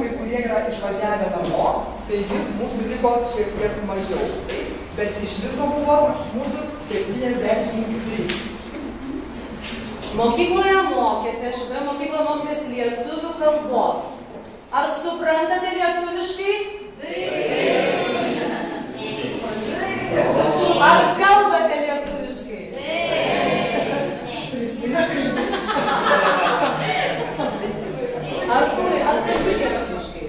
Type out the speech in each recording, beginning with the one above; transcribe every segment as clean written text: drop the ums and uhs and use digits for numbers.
kai kurie yra išvažiavę namo, taigi mūsų liko šiek tiek mažiau. Bet iš viso buvo mūsų 73. Mokykloje mokėte, šitoje mokykloje mokėtės lietuvių kalbos. Ar suprantate lietuviškai? Ar kalbate lietuviškai? Kristina kalbė. Ar kalbė lietuviškai?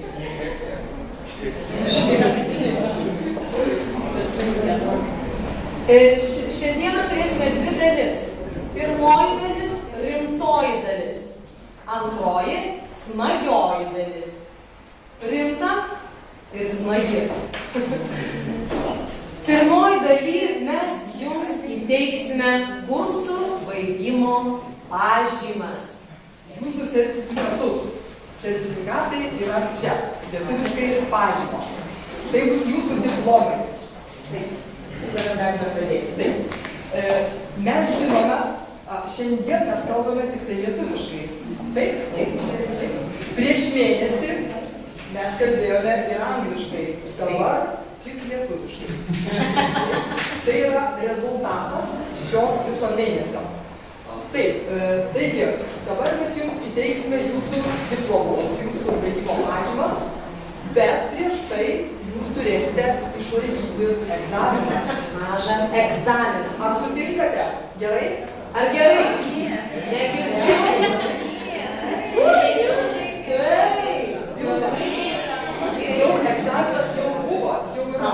Šiandieną turėsime dvi dalis. Pirmoji dalis – rimtoji dalis. Antroji – smagioji dalis. Rimta ir smagi. Pirmoji daly mes jums įteiksime kursų baigimo pažymas. Jūsų sertifikatus. Sertifikatai yra čia. Lietuviškai pažymos. Tai bus jūsų diplomai. Taip. Galime pradėti. Taip. Mes žinome, šiandien mes kalbame tik tai lietuviškai. Taip. Prieš mėnesį mes kalbėjome ir angliškai. Dabar tik lietuviškai. Tai yra rezultatas šio viso mėnesio. Taip. Taigi, dabar mes jums įteiksime jūsų diplomus, jūsų baigimo pažymas, bet prieš tai jūs turėsite išlaikyti egzaminą. Mažą egzaminą. Ar sutinkate? Gerai? Ar gerai? Negirdžiu. Jau egzaminas jau buvo, jau yra.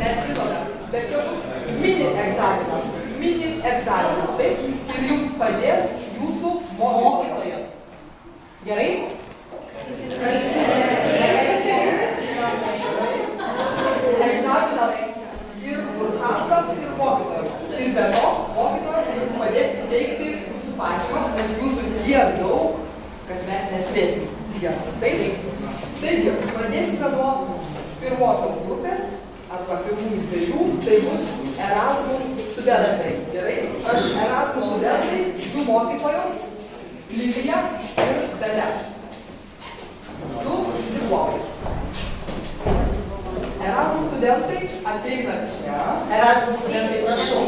Mes žinome. Bet čia bus mini egzaminas. Mini egzaminas. Taip? Ir jums padės jūsų mokytojas. Gerai? Egzaminas ir kursantams, ir mokytojams. Ir be to, mokytojas jums padės įteikti jūsų pažymas, nes jūsų tiek daug, kad mes nespėsim vienas. Taigi, pradėsime nuo pirmosios grupės, arba pirmųjų dviejų, tai bus Erasmus studentai. Gerai? Erasmus studentai, jų mokytojos, Livija ir Dalia. Su diplomais. Erasmus studentai ateina čia. Erasmus studentai, prašau.